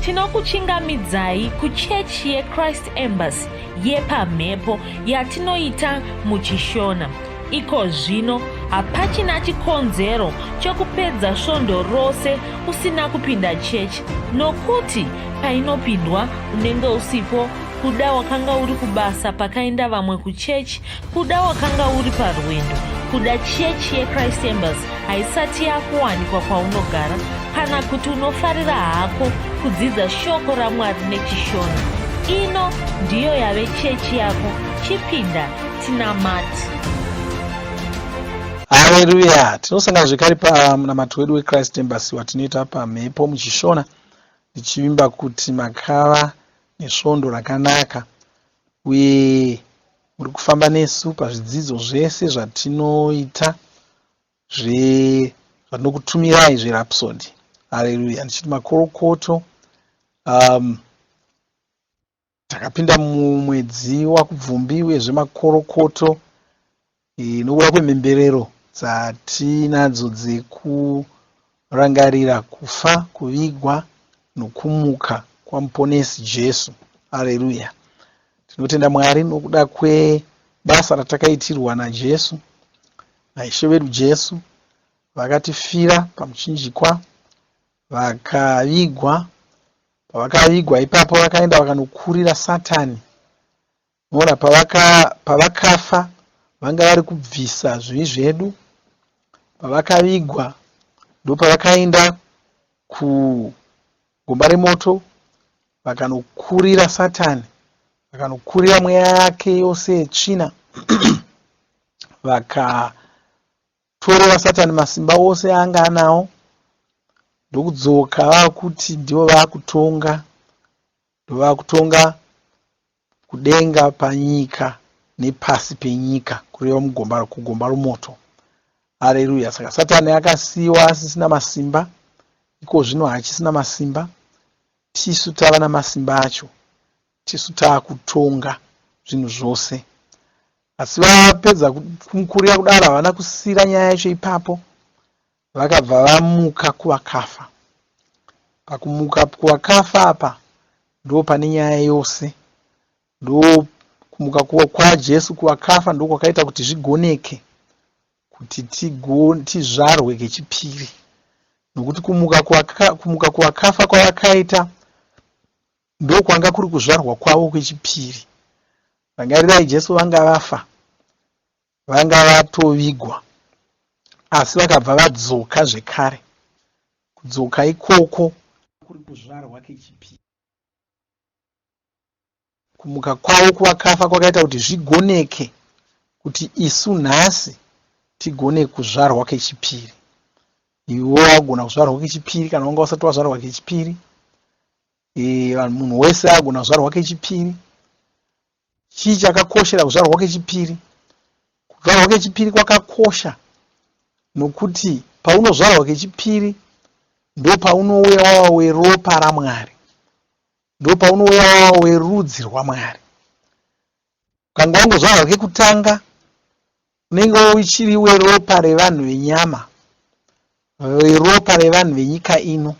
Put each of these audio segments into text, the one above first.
tinokuchingamidzai kuchechi yeChrist Embassy yepamhepo yatinoita muchishona. Iko zvino hapachina chikonzero chokupedza svondo rose usina kupinda chechi, nokuti painopindwa unenge usipo, kuda wakanga uri kubasa pakaenda vamwe kuchechi, kuda wakanga uri parwendo, kuda chechi yeChrist Embassy haisati yakuwanikwa kwaunogara, kana kuti unofarira hako kudzidza shoko raMwari nechishona. Ino ndiyo yave chechi yako. Chipinda tinamati. Haleluya. Tinosangana zvekare pamunamato wedu weChrist Embassy watinoita pamhepo muchishona, ndichivimba kuti makava nesvondo rakanaka uye muri kufamba nesu pazvidzidzo zvese zvatinoita zvatinokutumirai zverapsody. Haleluya. Ndichiti makorokoto, takapinda mumwedzi wakubvumbi wezvemakorokoto nokuda kwemhemberero dzatinadzo dzekurangarira kufa, kuvigwa nokumuka kwamuponesi Jesu. Haleluya. Tinotenda Mwari nokuda kwebasa ratakaitirwa naJesu, naishe wedu Jesu, vakatifira pamuchinjikwa, vakavigwa. Pavakavigwa ipapo vakaenda vakanokurira Satani. Noona pavakafa vanga vari kubvisa zvivi zvedu. Pavakavigwa ndopavakaenda kugomba remoto vakanokurira Satani, vakanokurira mweya yake yose yetsvina vakatorera Satani masimba ose aanga anawo, ndokudzoka vakuti ndivo vakutonga, ndovakutonga kudenga, panyika nepasi penyika, kureva kugomba romoto. Haleluya. Saka Satani akasiyiwa asisina masimba, iko zvino hachisina masimba. Tisu tava namasimba acho, tisu taakutonga zvinhu zvose. Asi vapedza kumukurira kudaro havana kusiyira nyaya yacho ipapo, vakabva vamuka kuvakafa. Pakumuka kuvakafa apa ndo pane nyaya yose. Ndo kumuka kwaJesu kuvakafa ndo kwakaita kuti zvigoneke kuti tizvarwe kechipiri, nokuti kumuka kuvakafa kwavakaita ndo kwanga kuri kuzvarwa kwavo kwechipiri. Rangarirai, Jesu vanga vafa, vanga vatovigwa, asi vakabva vadzoka zvekare. Kudzoka ikoko kuri kuzvarwa kechipiri. Kumuka kwavo kuvakafa kwakaita kuti zvigoneke kuti isu nhasi tigone kuzvarwa kechipiri. Iwo wagona kuzvarwa kechipiri kana wanga usati wazvarwa kechipiri. Munhu wese agona kuzvarwa kechipiri. Chii chakakoshera kuzvarwa kechipiri? Kuzvarwa kechipiri kwakakosha nokuti paunozvarwa kechipiri ndo paunouya wava weropa raMwari, ndo paunouya wava werudzi rwaMwari. Ukanga wangozvarwa kekutanga unenge uchiri weropa revanhu venyama, weropa revanhu venyika ino.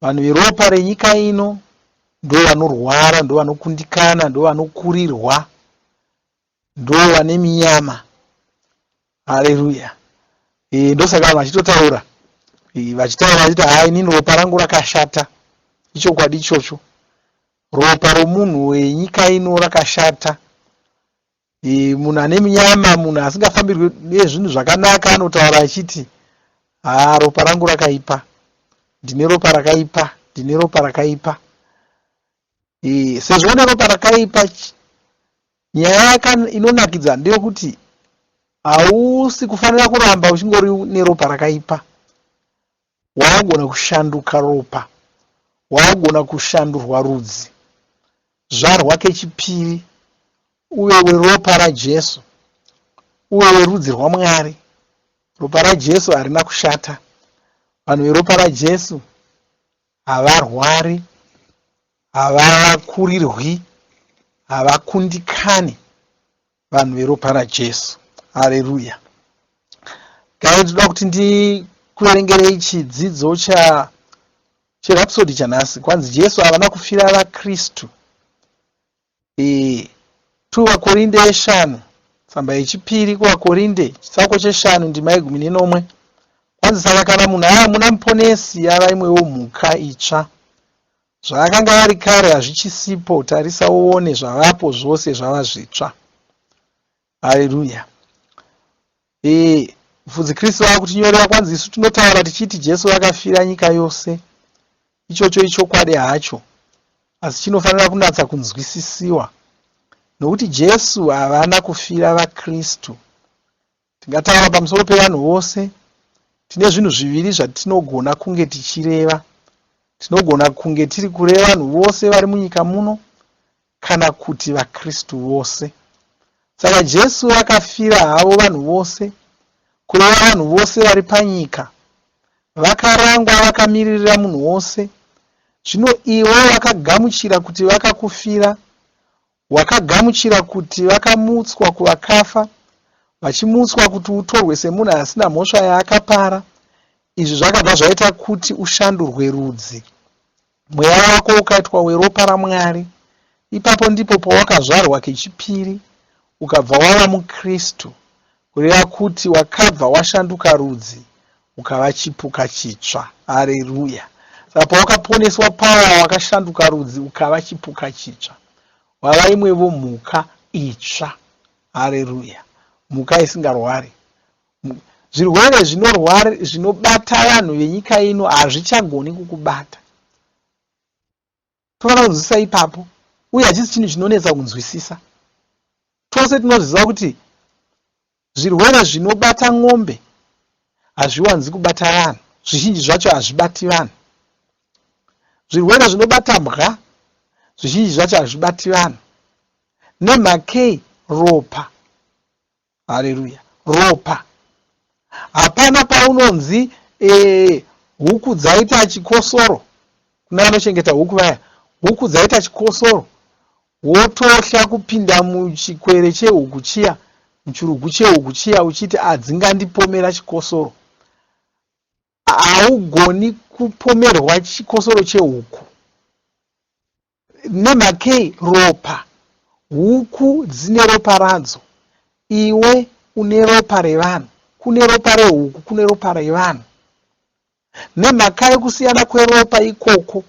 Vanhu veropa renyika ino ndo vanorwara, ndo vanokundikana, ndo vanokurirwa, ndo vane minyama. Haleluya. Ndosaka vanhu vachitotaura vachiti hai inini ropa rangu rakashata. Ichokwadi ichocho. Ropa romunhu wenyika ino rakashata. Munhu ane minyama, munhu asingafambirwi nezvinhu zvakanaka anotaura achiti ropa rangu rakaipa, ndine ropa rakaipa, ndine ropa rakaipa. Sezvo une ropa rakaipa, nyaya inonakidza ndeyekuti hausi kufanira kuramba uchingori neropa rakaipa. Wagona kushanduka ropa, wagona kushandurwa rudzi, zvarwa kechipiri, uye weropa raJesu, uye werudzi rwaMwari. Ropa raJesu harina kushata. Vanhu veropa raJesu havarwari, havakurirwi, havakundikani. Vanhu veropa raJesu. Haleluya. Kai toda kuti ndikuverengerei chidzidzo cherhapsodi chanhasi kwanzi Jesu havana kufira vaKristu. 2 Vakorinde 5 tsamba yechipiri kuvakorinde chitsauko 5 ndima 11 kwanzi saka kana munhu muna muponesi ava imwewo mhuka itsva, zvaakanga ari kare hazvichisipo, tarisa uone zvavapo zvose zvava zvitsva. Haleluya. Mufudzi Kristu ava kutinyorera kwanzi isu tinotaura tichiti Jesu akafira nyika yose. Ichocho ichokwadi hacho, asi chinofanira kunatsa kunzwisisiwa, nokuti Jesu havana kufira vaKristu. Tingataura pamusoro pevanhu vose, tine zvinhu zviviri zvatinogona kunge tichireva. Tinogona kunge tiri kureva vanhu vose vari munyika muno kana kuti vaKristu vose. Saka Jesu akafira havo vanhu vose, kureva vanhu vose vari panyika. Vakarangwa vakamiririra munhu wose. Zvino ivo vakagamuchira kuti vakakufira, wakagamuchira kuti vakamutswa kuvakafa, vachimutswa kuti utorwe semunhu asina mhosva yaakapara. Izvi zvakabva zvaita kuti ushandurwe rudzi, mweya wako ukaitwa weropa raMwari. Ipapo ndipo pawakazvarwa kechipiri, ukabva wava muKristu, kureva kuti wakabva washanduka rudzi, ukava chipuka chitsva. Haleluya. Saka pawakaponeswa pawa wakashanduka rudzi, ukava chipuka chitsva, wava imwevo mhuka itsva. Haleluya. Mhuka isingarwari. Zvirwere zvinobata vanhu venyika ino hazvichagoni kukubata. Tofanira kunzwisisa ipapo, uye hachisi chinhu chinonetsa kunzwisisa. Tose tinozviziva kuti zvirwere zvinobata ng'ombe hazviwanzi kubata vanhu, zvizhinji zvacho hazvibati vanhu. Zvirwere zvinobata mbwa zvizhinji zvacho hazvibati vanhu. Nemhakei ropa. Haleluya. Ropa. Hapana paunonzi huku dzaita chikosoro, kuna vanochengeta huku vaya, huku dzaita chikosoro, wotohla kupinda muchikwere chehuku chiya, muchirugu chehuku chiya, uchiti hadzingandipomera chikosoro. Haugoni kupomerwa chikosoro chehuku. Nemhakei ropa. Huku dzine ropa radzo, iwe une ropa revanhu, kune ropa rehuku, kune ropa revanhu. Nemhaka yekusiyana kweropa ikoko,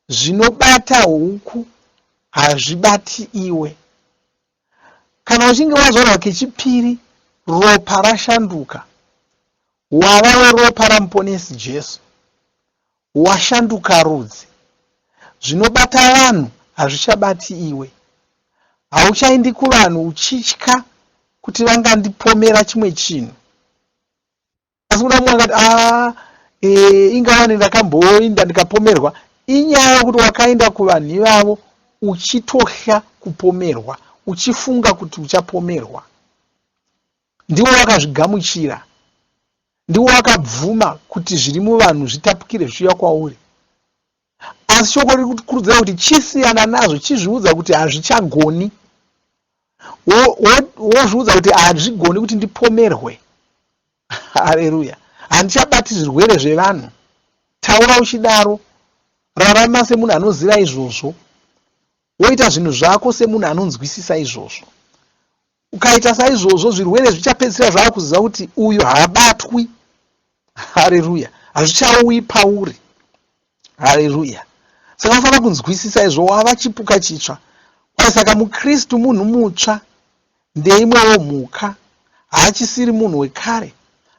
zvinobata huku hazvibati iwe. Kana uchinge wazvarwa kechipiri, ropa rashanduka, wava ropa ramuponesi Jesu, washanduka rudzi, zvinobata vanhu hazvichabati iwe. Hauchaindi kuvanhu uchitya kuti vangandipomera chimwe chinhu. Asi kuna mumwe akati ingawani ndakamboinda ndikapomerwa. Inyaya kuti wakaenda kuvanhu ivavo uchitohla kupomerwa, uchifunga kuti uchapomerwa. Ndiwo wakazvigamuchira, ndiwo wakabvuma kuti zviri muvanhu zvitapukire zvichiuya kwauri. Asi shoko riri kukurudzira kuti chisiyana nazvo, chizviudza kuti hazvichagoni. Wozviudza kuti hazvigoni kuti ndipomerwe. Haleluya. Handichabati zvirwere zvevanhu. Taura uchidaro, rarama semunhu anoziva izvozvo, woita zvinhu zvako semunhu anonzwisisa izvozvo. Ukaita saizvozvo, zvirwere zvichapedzisira zvava kuziva kuti uyu haabatwi. Haleluya. Hazvichauyi pauri. Haleluya. Saka unofanira kunzwisisa izvo, wava chipuka chitsva. Saka muKristu munhu mutsva, ndeimwewo mhuka, haachisiri munhu wekare,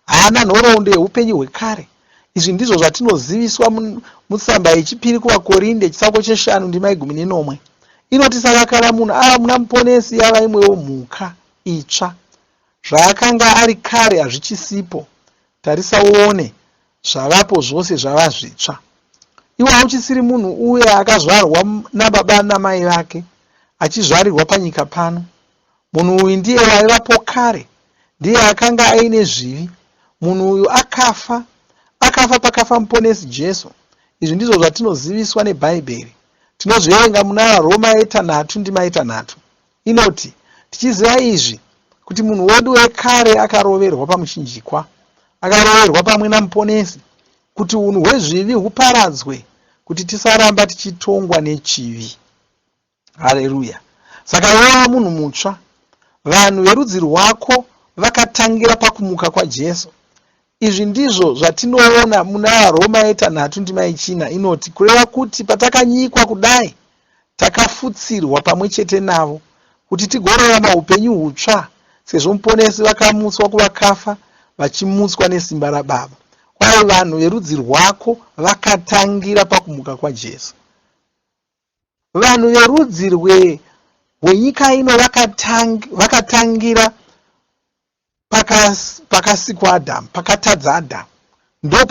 haana nhoroondo yeupenyu hwekare. Izvi ndizvo zvatinoziviswa mutsamba yechipiri kuvakorinde chitsauko 5 ndima 11. Inoti saka kana munhu ava muna muponesi ava imwewo mhuka itsva, zvaakanga ari kare hazvichisipo, tarisa uone zvavapo zvose zvava zvitsva. Iwe hauchisiri munhu uye akazvarwa nababa namai vake, achizvarirwa panyika pano. Munhu uyu ndiye waivapo kare, ndiye akanga aine zvivi. Munhu uyu akafa pakafa muponesi Jesu. Izvi ndizvo zvatinoziviswa neBhaibheri. Tinozviverenga muna Roma 3 ndima 3. Inoti tichiziva izvi kuti munhu wedu wekare akaroverwa pamuchinjikwa, akaroverwa pamwe namuponesi, kuti unhu hwezvivi huparadzwe, kuti tisaramba tichitongwa nechivi. Haleluya. Saka wava munhu mutsva, vanhu verudzi rwako vakatangira pakumuka kwaJesu. Izvi ndizvo zvatinoona muna Roma 8:3 inoti, kureva kuti patakanyikwa kudai takafutsirwa pamwe chete navo kuti tigorarama upenyu hutsva, sezvo muponesi vakamutswa kuvakafa vachimutswa nesimba raBaba. Kwaye vanhu verudzi rwako vakatangira pakumuka kwaJesu. Vanhu verudzi rwenyika ino vakatangira pakasikwa Adhamu, pakatadza Adhamu. Ndo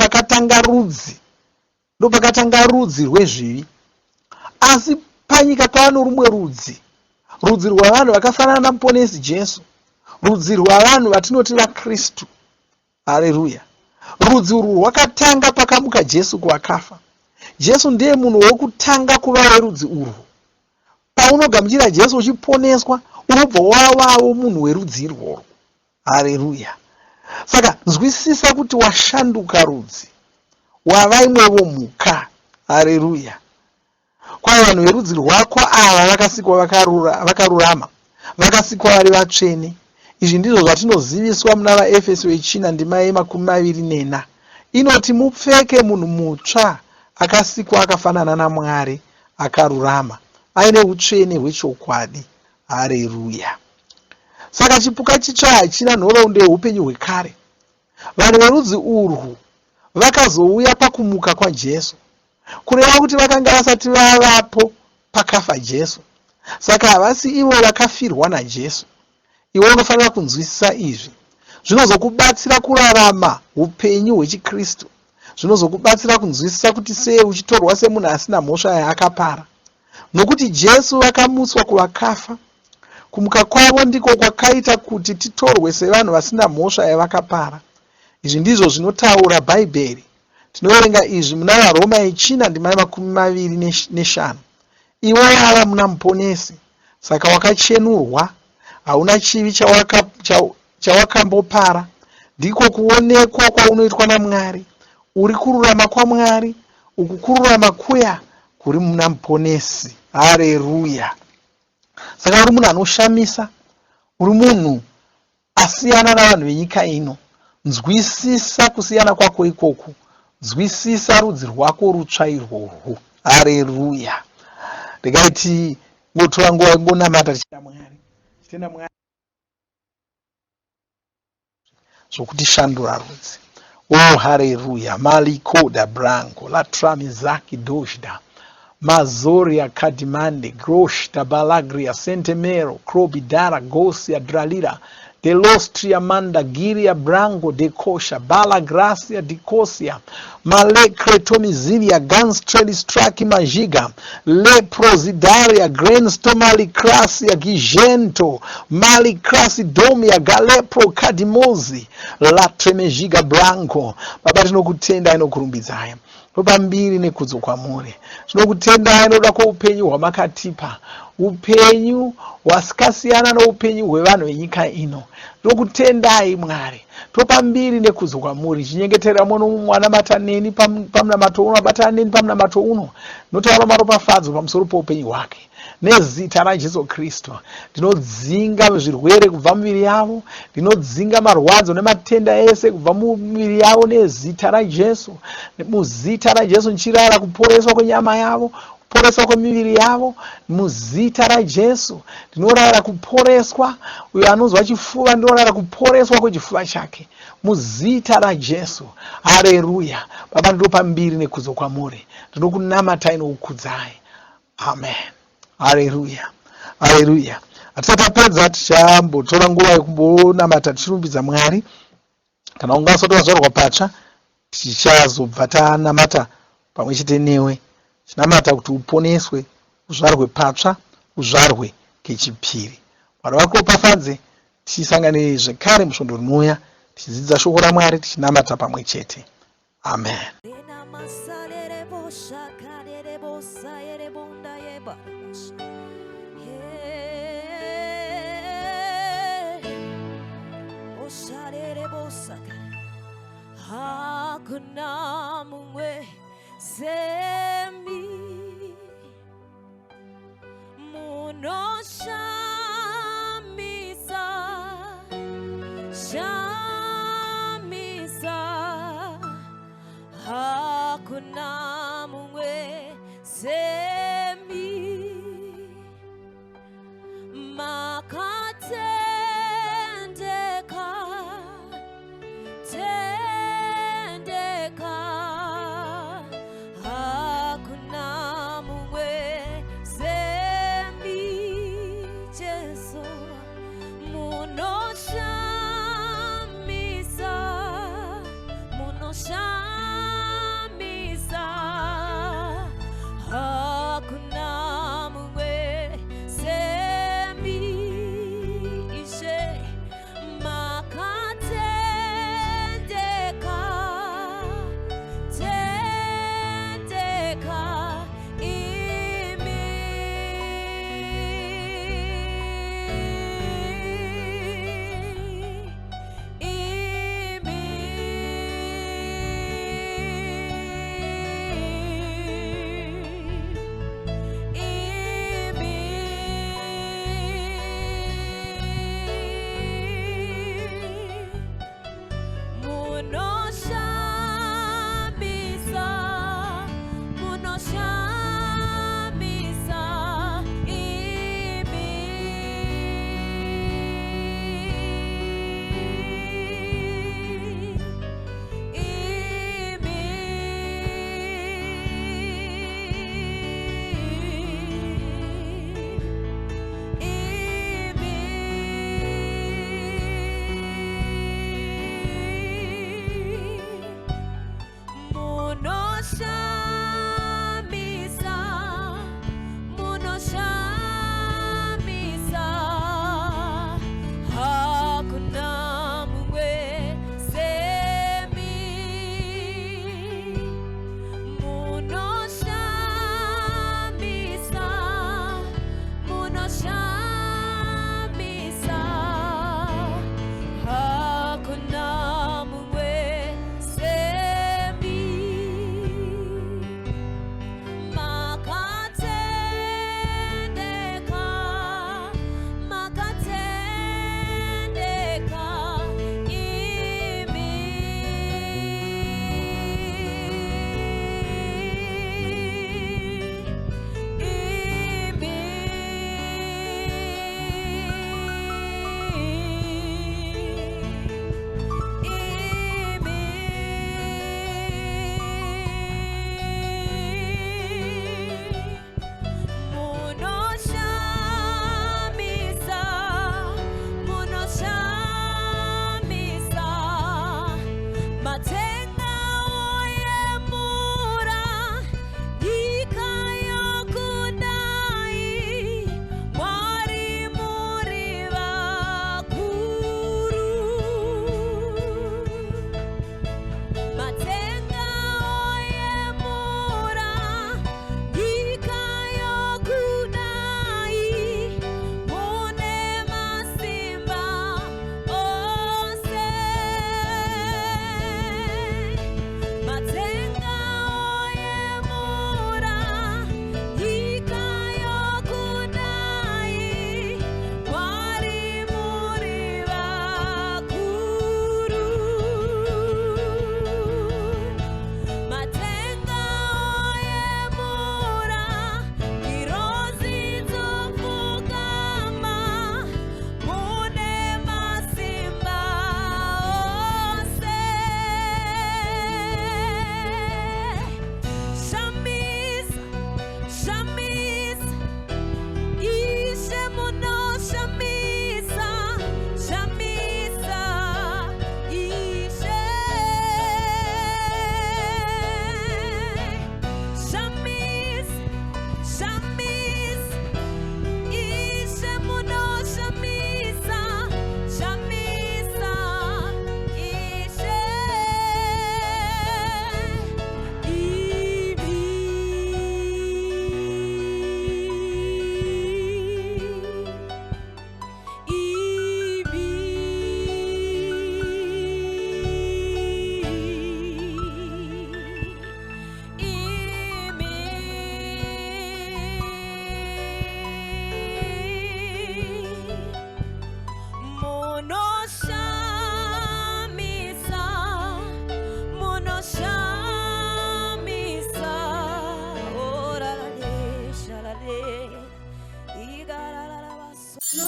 pakatanga rudzi rwezvivi. Asi panyika pano rumwe rudzi rwavanhu vakafanana namuponesi Jesu, rudzi rwavanhu vatinoti vaKristu. Haleluya. Rudzi urwu rwakatanga pakamuka Jesu kuvakafa. Jesu ndiye munhu wokutanga kuva werudzi urwu. Paunogamuchira Jesu uchiponeswa, unobva wavawo munhu werudzi irworwo. Haleluya. Saka nzwisisa kuti washanduka rudzi, wava imwevo mhuka. Haleluya. Kwaye vanhu verudzi rwako ava vakasikwa vakarurama, vakasikwa vari vatsvene. Izvi ndizvo zvatinoziviswa muna vaEfeso 4:24. Inoti mupfeke munhu mutsva akasikwa akafanana naMwari, akarurama, aine utsvene hwechokwadi. Haleluya. Saka chipuka chitsva hachina nhoroondo yeupenyu hwekare. Vanhu verudzi urwu vakazouya pakumuka kwaJesu, kureva kuti vakanga vasati vavapo pakafa Jesu. Saka havasi ivo vakafirwa naJesu. Iwe unofanira kunzwisisa izvi. Zvinozokubatsira kurarama upenyu hwechiKristu. Zvinozokubatsira kunzwisisa kuti sei uchitorwa semunhu asina mhosva yaakapara. Nokuti Jesu vakamutswa kuvakafa. Kumuka kwavo ndiko kwakaita kuti titorwe sevanhu vasina mhosva yavakapara. Izvi ndizvo zvinotaura Bhaibheri. Tinoverenga izvi muna vaRoma 4:25. Iwe wava muna muponesi, saka wakachenurwa, hauna chivi chawakambopara. Ndiko kuonekwa kwaunoitwa naMwari. Uri kururama kwaMwari, uku kururama kuya kuri muna muponesi. Haleluya. Saka uri munhu anoshamisa, uri munhu asiyana navanhu venyika ino. Nzwisisa kusiyana kwako ikoku. Nzwisisa rudzi rwako rutsva irworwu. Haleluya. Regai ngotora nguva ingonamata tichitenda Mwari zvokuti shandura rudzi. Oh, haleluya. Malikoda branco latramizaki dojda mazoria kadimande groshta balagria sentemero krobidara gosia dralira de lostria manda giria branco de kosha bala gracia di cosia male cretomizilia ganstreli straki magiga le prosidaria grenstomali crasia gigento mali crasi domia galepro kadimozi la tremegiga branco. Baba tinokutenda inokurumbidzai pambiri nekudzo kwamuri. Tinokutendai noda kwoupenyu hwamakatipa, upenyu hwasikasiyana noupenyu hwevanhu venyika ino. Tinokutendai Mwari, topambiri nekudzo kwamuri. Chinyengetera muno mwanamata neni pamunamato uno, abatana neni pamunamato uno. Notaura maropafadzo pamusoro poupenyu hwake. Nezita raJesu Kristu ndinodzinga zvirwere kubva mumiviri yavo, ndinodzinga marwadzo nematenda ese kubva mumiviri yavo nezita raJesu. Muzita raJesu nchirara kuporeswa kwenyama yavo, kuporeswa kwemiviri yavo muzita raJesu. Ndinorara kuporeswa. Uyo anonzwa chifuva ndinorara kuporeswa kwechifuva chake muzita raJesu. Haleluya. Baba ndinopambiri nekudzo kwamuri, ndinokunamatai nokukudzai. Amen. Haleluya. Haleluya. Atisapedza tichambotora nguva yekumbonamata tichirumbidza Mwari. Kana ungasati wazvarwa patsva, tichazobva tanamata pamwe chete newe. Chinamata kuti uponeswe, uzvarwe patsva, uzvarwe kechipiri. Mwari wako pafadze. Tisangane zvekare musvondo rinouya tichidzidza shoko raMwari tichinamata pamwe chete. Amen. Hakuna mumwe semi hakuna mumwe semi makatendeka tendeka hakuna mumwe semi Jesu munoshamisa munoshamisa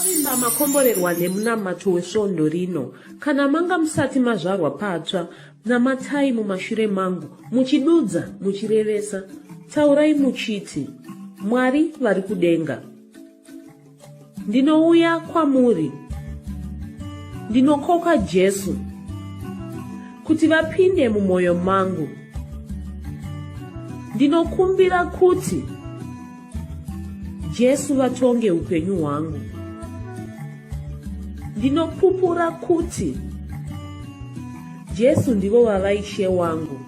Munovimba makomborerwa nemunamato wesvondo rino. Kana manga musati mazvarwa patsva, namatai mumashure mangu, muchidudza, muchirevesa. Taurai muchiti, Mwari vari kudenga, ndinouya kwamuri, ndinokoka Jesu kuti vapinde mumwoyo mangu. Ndinokumbira kuti Jesu vatonge upenyu hwangu. Ndinopupura kuti Jesu ndivo vava Ishe wangu.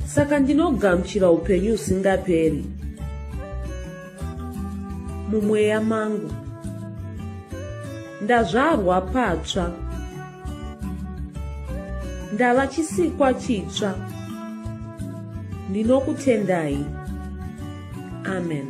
Saka ndinogamuchira upenyu usingaperi mumweya mangu. Ndazvarwa patsva, ndava chisikwa chitsva. Ndinokutendai. Amen.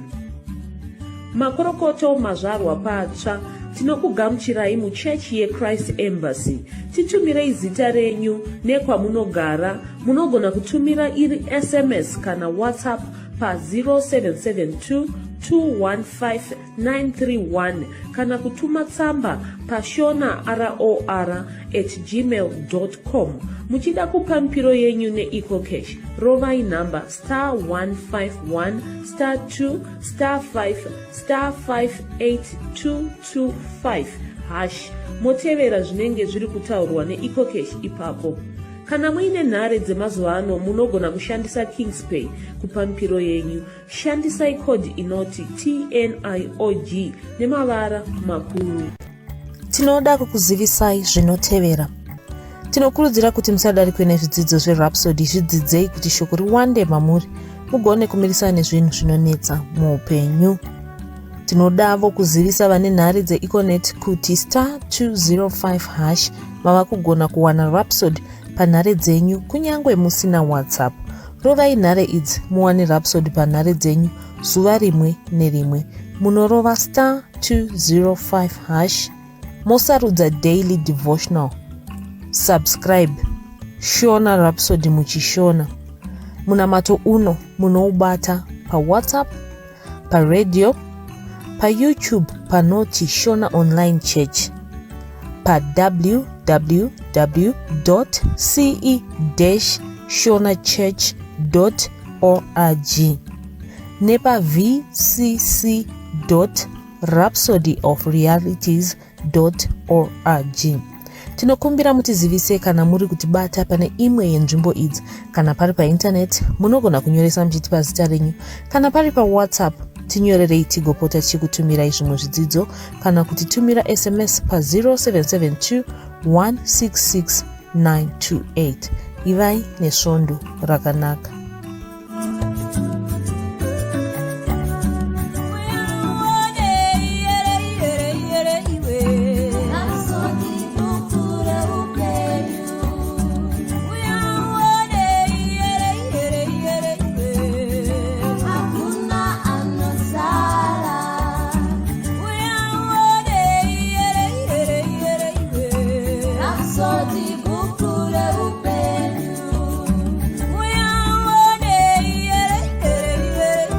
Makorokoto mazvarwa patsva, tinokugamuchirai muchechi yeChrist Embassy. Titumirei zita renyu nekwamunogara. Munogona kutumira iri SMS kana WhatsApp pa 0772 215 kana kutuma tsamba pa shona@gmail.com. Muchida kupa mpiro yenyu neEcocash, rovai namba *151*2*5*58225# motevera zvinenge zviri kutaurwa neEcocash ipapo. Kana muine nhare dzemazuva ano munogona kushandisa KingsPay kupa mpiro yenyu. Shandisai kodi inoti TNIOG nemavara makuru. Tinoda kukuzivisai zvinotevera. Tinokurudzira kuti musadarikwe nezvidzidzo zveRhapsody. Zvidzidzei kuti shoko riwande mamuri, mugone kumirisana nezvinhu zvinonetsa muupenyu. Tinodavo kuzivisa vane nhare dzeEconet kuti *205# mava kugona kuwana Rhapsody panhare dzenyu kunyangwe musina WhatsApp. Rovai nhare idzi muwane Rhapsody panhare dzenyu zuva rimwe nerimwe. Munorova *205#, mosarudza daily devotional. Subscribe Shona Rhapsody muchishona. Munamato uno munoubata pa WhatsApp, pa radio, pa YouTube panoti Shona Online Church, pa www.ce-shonachurch.org, nepa vcc.rhapsodyofrealities.org. Tinokumbira mutizivise kana muri kutibata pane imwe yenzvimbo idzi. Kana pari painternet munogona kunyoresa muchitipa zita renyu. Kana pari pa WhatsApp tinyorerei tigopota tichikutumirai zvimwe zvidzidzo, kana kutitumira SMS pa 0772 166 928. Ivai nesvondo rakanaka.